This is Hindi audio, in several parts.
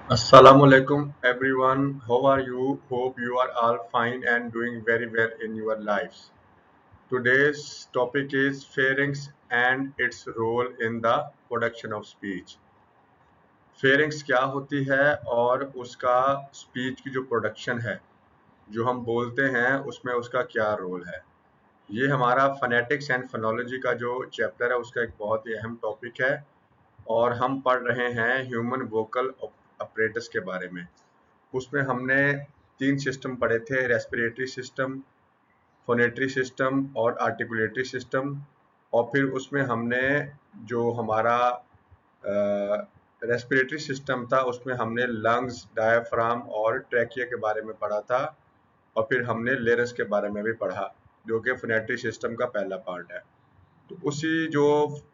Assalamualaikum everyone. How are you? Hope you are all fine and doing very well in your lives. Today's topic is pharynx and its role in the production of speech. pharynx क्या होती है और उसका स्पीच की जो प्रोडक्शन है, जो हम बोलते हैं उसमें उसका क्या रोल है। ये हमारा फोनेटिक्स एंड फोनोलॉजी का जो चैप्टर है उसका एक बहुत ही अहम टॉपिक है और हम पढ़ रहे हैं ह्यूमन वोकल अपरेटस के बारे में। उसमें हमने 3 सिस्टम पढ़े थे, रेस्पिरेटरी सिस्टम, फोनेटरी सिस्टम और आर्टिकुलेटरी सिस्टम। और फिर उसमें हमने जो हमारा रेस्पिरेटरी सिस्टम था उसमें हमने लंग्स, डायफ्राम और ट्रैकिया के बारे में पढ़ा था। और फिर हमने लेरस के बारे में भी पढ़ा, जो कि फोनेटरी सिस्टम का पहला पार्ट है। तो उसी जो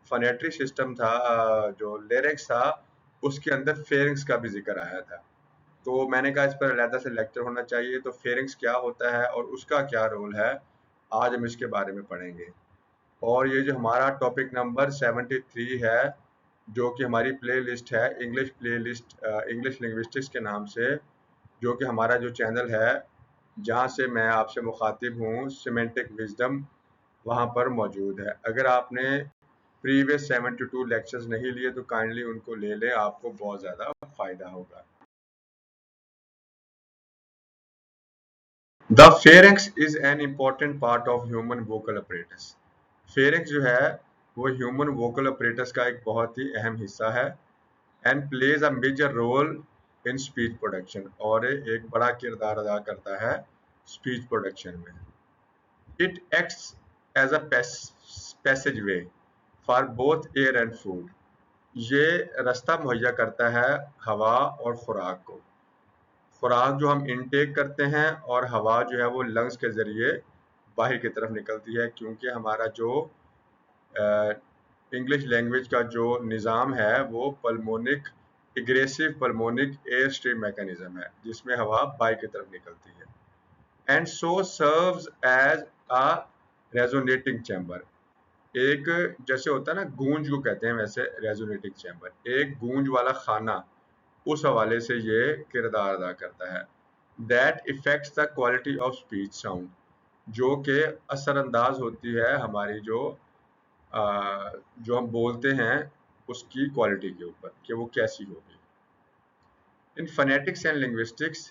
फोनेटरी सिस्टम था, जो लेरिक्स था, उसके अंदर फेरिंग्स का भी जिक्र आया था। तो मैंने कहा इस पर अलहदा से लेक्चर होना चाहिए। तो फेरिंग्स क्या होता है और उसका क्या रोल है, आज हम इसके बारे में पढ़ेंगे। और ये जो हमारा टॉपिक नंबर 73 है, जो कि हमारी प्ले लिस्ट है, English play list, English linguistics के नाम से, जो कि हमारा जो चैनल है जहाँ से मैं आपसे मुखातिब हूँ, सिमेंटिक विजडम, वहाँ पर मौजूद है। अगर आपने प्रीवियस 72 लेक्चर्स नहीं लिए तो काइंडली उनको ले लें, आपको बहुत ज़्यादा फायदा होगा। The pharynx is an important part of human vocal apparatus. Pharynx जो है वो ह्यूमन वोकल अपरेटस का एक बहुत ही अहम हिस्सा है and plays a major role in speech production, और एक बड़ा किरदार अदा करता है स्पीच प्रोडक्शन में। It acts as a passage way for both air and food. ये रास्ता मुहैया करता है हवा और खुराक को। खुराक जो हम इनटेक करते हैं और हवा जो है वो लंग्स के ज़रिए बाहर की तरफ निकलती है, क्योंकि हमारा जो इंग्लिश लैंग्वेज का जो निज़ाम है वो pulmonic, egressive pulmonic air stream mechanism है, जिसमें हवा बाहर की तरफ निकलती है। And so serves as a resonating chamber. एक, जैसे होता है ना गूंज को कहते हैं, वैसे रेजोनेटिंग चैम्बर, एक गूंज वाला खाना, उस हवाले से ये किरदार अदा करता है। That effects the quality of speech sound, जो कि असरअंदाज होती है हमारी जो हम बोलते हैं उसकी क्वालिटी के ऊपर, कि वो कैसी होगी। इन phonetics and linguistics,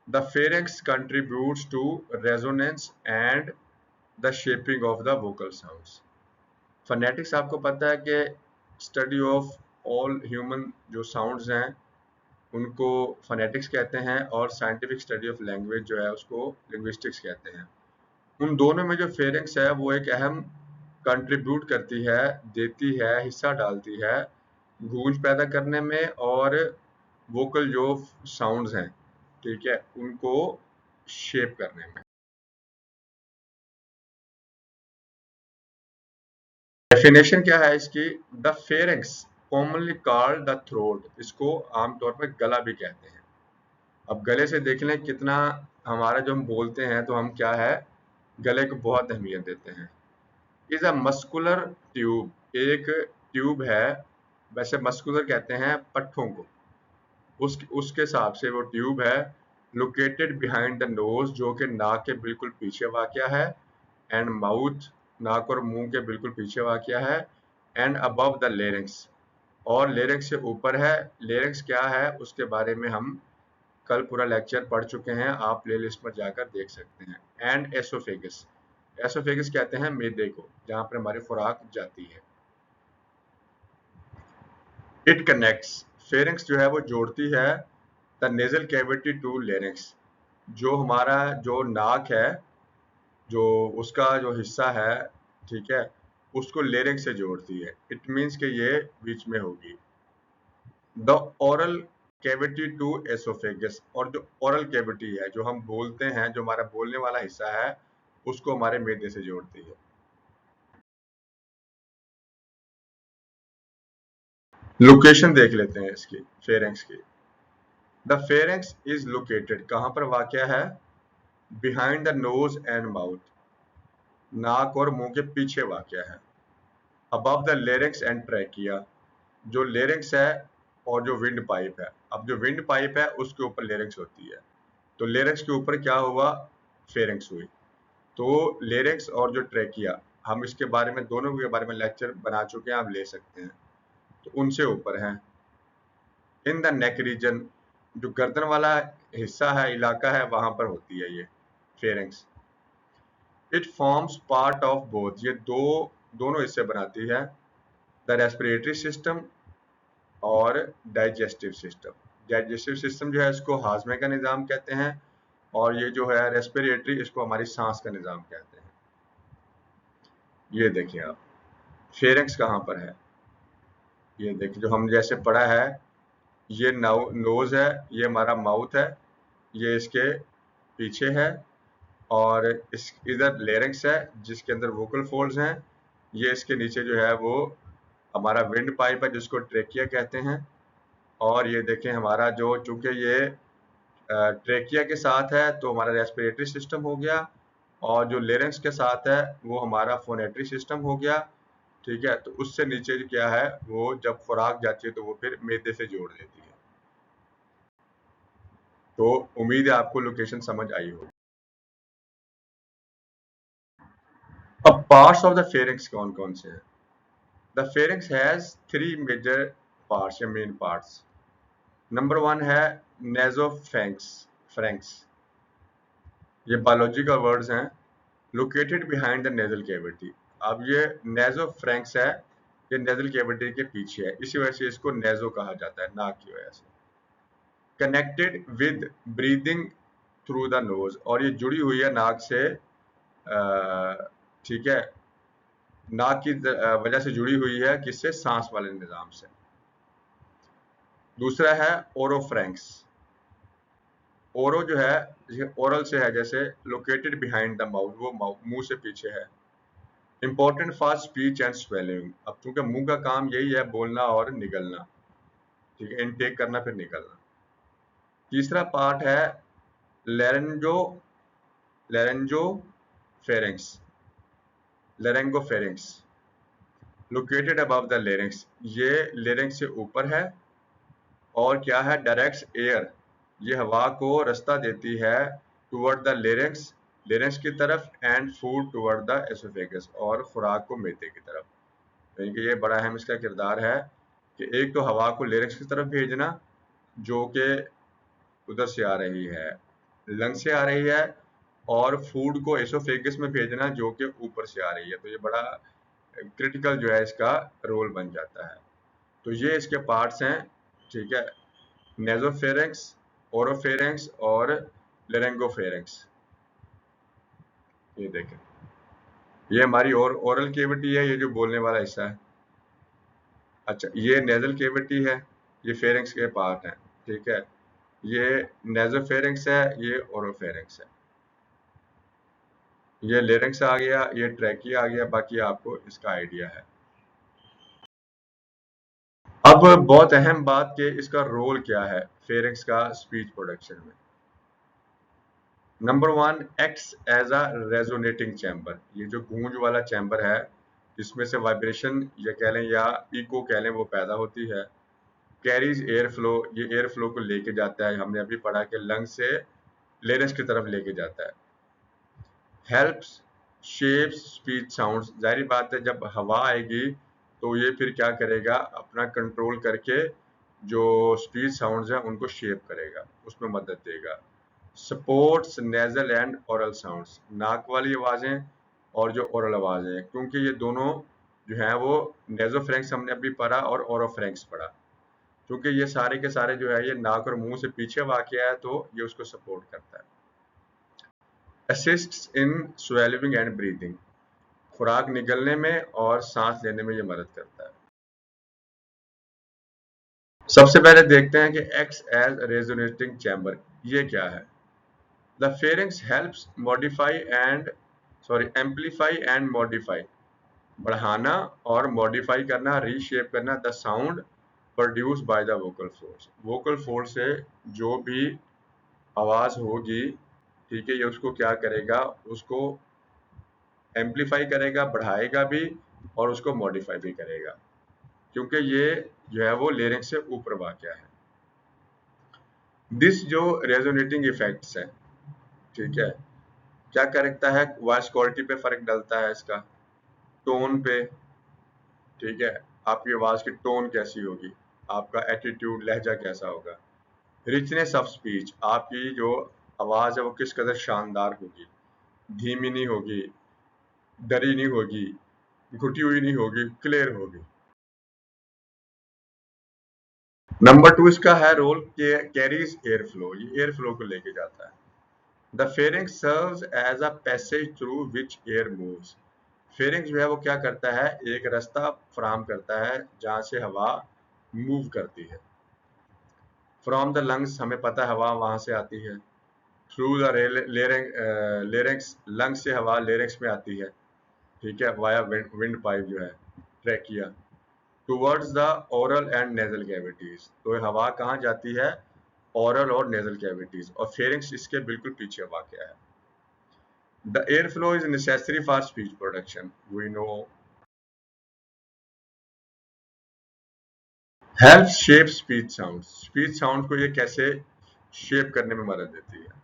the pharynx contributes to resonance and the shaping of the vocal sounds. phonetics आपको पता है कि स्टडी ऑफ ऑल ह्यूमन जो साउंड्स हैं उनको फोनेटिक्स कहते हैं, और साइंटिफिक स्टडी ऑफ लैंग्वेज जो है उसको लिंग्विस्टिक्स कहते हैं। उन दोनों में जो फेरिंग्स है वो एक अहम कंट्रीब्यूट करती है, देती है, हिस्सा डालती है गूंज पैदा करने में और वोकल जो साउंड्स हैं, ठीक है, उनको शेप करने में। डेफिनेशन क्या है इसकी? The pharynx commonly called the throat, इसको आमतौर पर गला भी कहते हैं। अब गले से देख लें कितना हमारा जो हम बोलते हैं तो हम क्या है, गले को बहुत अहमियत देते हैं। इज अ मस्कुलर ट्यूब, एक ट्यूब है, वैसे मस्कुलर कहते हैं पट्ठों को, उसके हिसाब से वो ट्यूब है। लोकेटेड बिहाइंड द नोज, जो कि नाक के बिल्कुल पीछे वाक़या है। एंड माउथ, नाक और मुंह के बिल्कुल पीछे वाक़या है। एंड अबव द लेरिंक्स, और लेरिंक्स से ऊपर है। लेरिंक्स क्या है उसके बारे में हम कल पूरा लेक्चर पढ़ चुके हैं, आप प्लेलिस्ट पर जाकर देख सकते हैं। एंड एसोफेगस, एसोफेगस कहते हैं मैदे को, जहाँ पर हमारी खुराक जाती है। इट कनेक्ट्स, फेरिंक्स जो है वो जोड़ती है the nasal cavity to larynx, जो हमारा जो नाक है, जो उसका जो हिस्सा है, ठीक है, उसको लेरिंक्स से जोड़ती है। इट मीन्स कि ये बीच में होगी। The oral cavity to oesophagus, और जो ओरल कैविटी है, जो हम बोलते हैं, जो हमारा बोलने वाला हिस्सा है, उसको हमारे मैदे से जोड़ती है। लोकेशन देख लेते हैं इसकी, फेरेंक्स की। द फेरेंक्स इज लोकेटेड, कहाँ पर वाक़या है? Behind the nose and mouth, नाक और मुंह के पीछे वाक़या है। Above the larynx and trachea, जो लेरिंक्स है और जो विंड पाइप है। अब जो विंड पाइप है उसके ऊपर लेरिंक्स होती है, तो लेरिंक्स के ऊपर क्या हुआ, फेरिंक्स हुई। तो लेरिंक्स और जो ट्रेकिया, हम इसके बारे में दोनों के बारे में लेक्चर बना चुके हैं, आप ले सकते हैं। तो उनसे ऊपर है इन द नेक रीजन, जो गर्दन वाला हिस्सा है, इलाका है, वहां पर होती है ये pharynx. It forms part of both, ये दोनों हिस्से बनाती है, द रेस्पिरेटरी सिस्टम और डाइजेस्टिव सिस्टम। डाइजेस्टिव सिस्टम जो है इसको हाजमे का निज़ाम कहते हैं, और ये जो है रेस्पिरेटरी, इसको हमारी सांस का निज़ाम कहते हैं। ये देखिए आप, फेरिंक्स कहाँ पर है, ये देखिए जो हम जैसे पढ़ा है, ये नोज है, ये हमारा माउथ है, ये इसके पीछे है, और इस इधर लेरिंक्स है जिसके अंदर वोकल फोल्ड्स हैं, ये इसके नीचे जो है वो हमारा विंड पाइप है जिसको ट्रेकिया कहते हैं। और ये देखें हमारा जो, चूंकि ये ट्रेकिया के साथ है तो हमारा रेस्पिरेटरी सिस्टम हो गया, और जो लेरिंक्स के साथ है वो हमारा फोनेटरी सिस्टम हो गया। ठीक है, तो उससे नीचे जो क्या है, वो जब खुराक जाती है तो वो फिर मैदे से जोड़ देती है। तो उम्मीद है आपको लोकेशन समझ आई होगी। अब पार्ट्स ऑफ द फेरिंक्स कौन कौन से हैं? The pharynx has 3 major parts या मेन पार्ट्स। नंबर 1 है नेजोफेंक्स फ्रैंक्स, ये बायोलॉजिकल वर्ड्स हैं, located behind the nasal cavity. अब ये नेजोफ्रैंक्स है, ये नेजल कैविटी के पीछे है, इसी वजह से इसको नेजो कहा जाता है, नाक की वजह से। Connected with breathing through the nose, और ये जुड़ी हुई है नाक से, ठीक है, नाक की वजह से जुड़ी हुई है, किससे, सांस वाले निजाम से। दूसरा है ओरोफ्रैंक्स, ओरो जो है ओरल से है, जैसे लोकेटेड बिहाइंड द माउथ, वो मुंह से पीछे है, important for speech and swelling. अब चूंकि मुंह का काम यही है बोलना और निगलना, ठीक है, इनटेक करना फिर निकलना। तीसरा पार्ट है laryngo laryngopharynx, laryngopharynx, located above the larynx, ये लेरिंक्स से ऊपर है, और क्या है, डायरेक्ट्स एयर, ये हवा को रास्ता देती है टुवर्ड द लेरिंक्स, लेरिंक्स की तरफ, and food toward the oesophagus, और खुराक को मैदे की तरफ। यानी कि ये बड़ा अहम इसका किरदार है कि एक तो हवा को लेरिंक्स की तरफ भेजना, जो कि उधर से आ रही है, लंग से आ रही है, और फूड को एसोफेगस में भेजना जो कि ऊपर से आ रही है। तो ये बड़ा क्रिटिकल जो है इसका रोल बन जाता है। तो ये इसके पार्ट्स हैं, ठीक है, नेजोफेरिंक्स, ओरोफेरिंक्स और लेरेंगोफेरिंक्स। ये देखें, ये हमारी ओरल केविटी है, ये जो बोलने वाला हिस्सा है। अच्छा, ये नेजल केविटी है, ये फेरिंक्स के पार्ट हैं, ठीक है, ये नेजोफेरिंक्स है, ये ओरोफेरिंक्स है, ये लेरिंक्स आ गया, ये ट्रैकिया आ गया, बाकी आपको इसका आइडिया है। अब बहुत अहम बात कि इसका रोल क्या है फेरिंक्स का स्पीच प्रोडक्शन में। Number 1, acts as a resonating chamber, ये जो गूंज वाला चैम्बर है जिसमें से वाइब्रेशन या कह लें या इको कह लें वो पैदा होती है। कैरीज एयर फ्लो, ये एयर फ्लो को लेके जाता है, हमने अभी पढ़ा कि लंग से लेरिंक्स की तरफ लेके जाता है। हेल्प्स शेप्स स्पीच साउंड्स, जाहिर बात है जब हवा आएगी तो ये फिर क्या करेगा, अपना कंट्रोल करके जो स्पीच साउंड्स हैं उनको शेप करेगा, उसमें मदद देगा। Supports nasal and oral sounds, नाक वाली आवाज़ें और जो ओरल आवाज़ें हैं, क्योंकि ये दोनों जो हैं वो नेजोफ्रेंक्स हमने अभी पढ़ा और ओरोफ्रेंक्स पढ़ा, क्योंकि ये सारे के सारे जो है ये नाक और मुंह से पीछे वाक़या है, तो ये उसको सपोर्ट करता है। Assists in swelling and breathing, खुराक निगलने में और सांस लेने में ये मदद करता है। सबसे पहले देखते हैं कि एक्ट्स एज रेजोनेटिंग चैम्बर, ये क्या है। The pharynx helps modify and amplify and modify, बढ़ाना और मॉडिफाई करना, रीशेप करना the sound produce by the vocal force, vocal force से जो भी आवाज होगी, ठीक है, ये उसको क्या करेगा, उसको एम्पलीफाई करेगा, बढ़ाएगा भी और उसको मॉडिफाई भी करेगा। क्योंकि ये जो है वो लेरिंक्स से ऊपर वाक़या है। दिस जो रेजोनेटिंग इफेक्ट्स है, ठीक है, क्या करता है, वॉइस क्वालिटी पे फर्क डालता है, इसका टोन पे, ठीक है, आपकी आवाज की टोन कैसी होगी, आपका एटीट्यूड लहजा कैसा होगा, रिचनेस ऑफ स्पीच, आपकी जो आवाज है वो किस कदर शानदार होगी, धीमी नहीं होगी, डरी नहीं होगी, घुटी हुई नहीं होगी, क्लियर होगी। नंबर 2 इसका है रोल कैरीज एयर फ्लो, ये एयर फ्लो को लेके जाता है। The pharynx serves as a passage through which air moves, pharynx जो है वो क्या करता है, एक रास्ता फराहम करता है जहां से हवा मूव करती है। फ्रॉम द लंग्स, हमें पता है हवा वहां से आती है। थ्रू द लेरिंक्स, लंग्स से हवा लेरिंक्स में आती है, ठीक है, वाया विंड पाइप जो है, trachea, towards the oral and nasal cavities, तो हवा कहाँ जाती है, ओरल और नेजल कैविटीज, और फेरिंक्स इसके बिल्कुल पीछे वाक़या है। The air flow is necessary for speech production, we know. Help shape speech sound, speech sound को ये कैसे शेप करने में मदद देती है।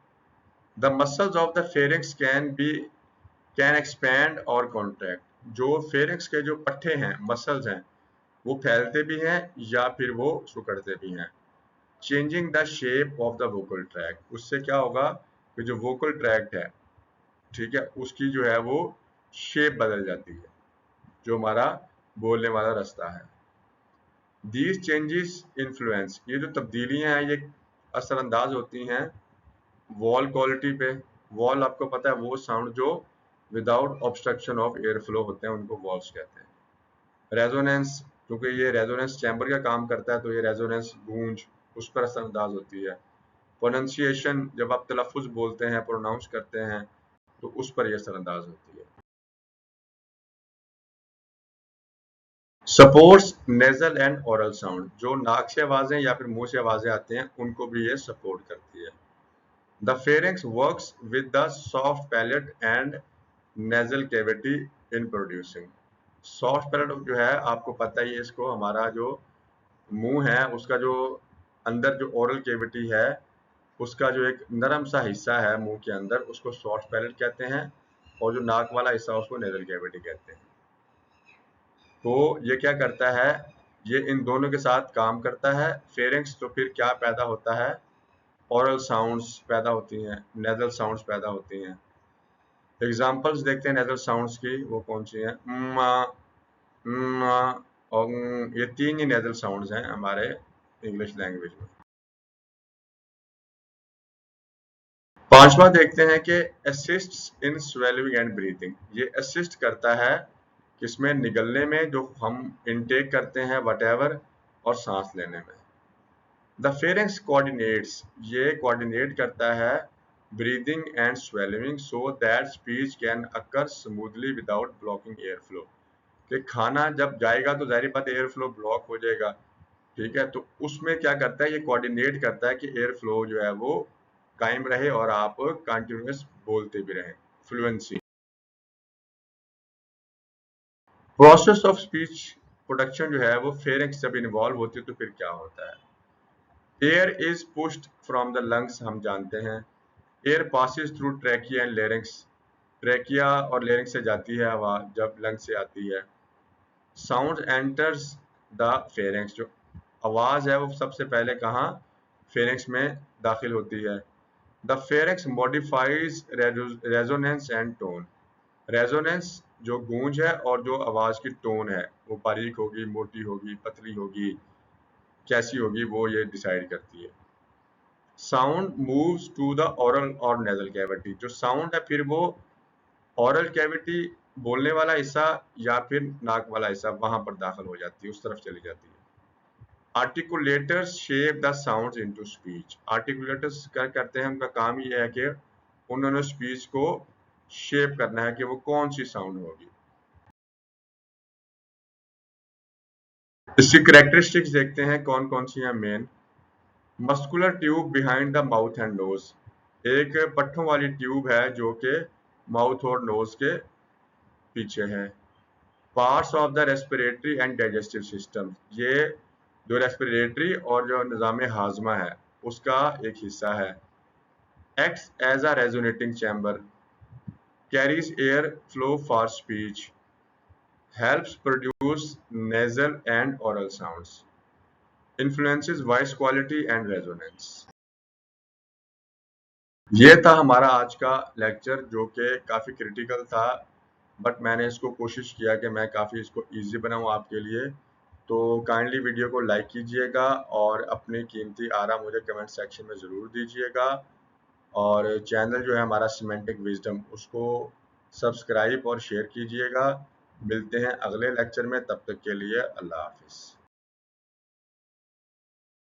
The muscles of the pharynx can expand और कॉन्ट्रैक्ट, जो फेरिंक्स के जो पट्टे हैं, मसल्स हैं, वो फैलते भी हैं या फिर वो सिकुड़ते भी हैं। Changing the shape of the vocal track, उससे क्या होगा कि जो वोकल ट्रैक है, ठीक है, उसकी जो है वो शेप बदल जाती है, जो हमारा बोलने वाला रास्ता है। दीज चेंजेस इन्फ्लुएंस, ये जो तब्दीलियां हैं ये असरअंदाज होती हैं वॉल क्वालिटी पे। वॉल आपको पता है वो साउंड जो without obstruction of air flow होते हैं, उनको वॉल्स कहते हैं। रेजोनेंस, क्योंकि ये रेजोनेंस चैम्बर का काम करता है, तो ये रेजोनेंस गूंज उस पर असरअंदाज होती है। प्रोनाउंसिएशन, जब आप तलफ़ुज़ बोलते हैं, प्रोनाउंस करते हैं, तो उस पर ये असरअंदाज होती है। Supports nasal and oral sound, जो नाक से आवाजें या फिर मुंह से आवाजें आते हैं, उनको भी ये सपोर्ट करती है। The pharynx works with the soft palate and nasal cavity in producing, soft palate जो है आपको पता ही है, इसको हमारा जो मुंह है उसका जो अंदर जो ओरल कैविटी है, उसका जो एक नरम सा हिस्सा है मुंह के अंदर, उसको सॉफ्ट पैलेट कहते हैं, और जो नाक वाला हिस्सा उसको नेजल कैविटी कहते हैं। तो ये क्या करता है, ये इन दोनों के साथ काम करता है। फेरिंक्स तो फिर क्या पैदा होता है, ओरल साउंड्स पैदा होती हैं, नेजल साउंड्स पैदा होती हैं। एग्जांपल्स देखते हैं नेजल साउंड्स की, वो कौन सी हैं, म, और ये तीन ही नेजल साउंड्स हैं हमारे इंग्लिश लैंग्वेज में। पांचवा देखते हैं कि assists in swelling and breathing, ये असिस्ट करता है किसमें, निगलने में, जो हम इनटेक करते हैं वटेवर, और सांस लेने में। द फेरिंक्स कोऑर्डिनेट्स, ये कोऑर्डिनेट करता है breathing and swelling so that speech can occur smoothly without blocking air flow, कि खाना जब जाएगा तो जाहिर बात एयर फ्लो ब्लॉक हो जाएगा, ठीक है, तो उसमें क्या करता है, ये कोऑर्डिनेट करता है कि एयर फ्लो जो है वो कायम रहे और आप कंटिन्यूअस बोलते भी रहें, fluency. Process of speech production जो है वो फेरिंक्स जब इन्वॉल्व होती है तो फिर क्या होता है। Air is pushed from the lungs, हम जानते हैं। Air passes through trachea and larynx, trachea और लेरिंक्स से जाती है हवा जब लंग से आती है। साउंड एंटर्स द फेरिंक्स, जो आवाज है वो सबसे पहले कहाँ, फेरिंक्स में दाखिल होती है। The pharynx modifies resonance and tone, resonance जो गूंज है और जो आवाज की टोन है, वो बारीक होगी, मोटी होगी, पतली होगी, कैसी होगी, वो ये डिसाइड करती है। Sound moves to the oral और नेजल कैविटी, जो साउंड है फिर वो ओरल कैविटी, बोलने वाला हिस्सा या फिर नाक वाला हिस्सा, वहां पर दाखिल हो जाती है, उस तरफ चली जाती है। Articulators shape the sounds into speech, articulators क्या करते हैं, उनका काम ये है कि उन्होंने स्पीच को शेप करना है कि वो कौन सी साउंड होगी। इसकी कैरेक्टरिस्टिक्स देखते हैं कौन कौन सी हैं main. Muscular tube behind the mouth and nose, एक पट्टों वाली ट्यूब है जो कि माउथ और नोज के पीछे है। Parts of the respiratory and digestive system, ये जो रेस्पिरेटरी और जो निज़ाम हाजमा है उसका एक हिस्सा है। Acts as a resonating chamber, carries air flow for speech, helps produce nasal and oral sounds, influences voice quality and resonance। ये था हमारा आज का लेक्चर जो कि काफ़ी क्रिटिकल था, बट मैंने इसको कोशिश किया कि मैं काफ़ी इसको इजी बनाऊं आपके लिए। तो काइंडली वीडियो को लाइक कीजिएगा और अपनी कीमती आरा मुझे कमेंट सेक्शन में ज़रूर दीजिएगा, और चैनल जो है हमारा सिमेंटिक विजडम उसको सब्सक्राइब और शेयर कीजिएगा। मिलते हैं अगले लेक्चर में, तब तक के लिए अल्लाह हाफिज़।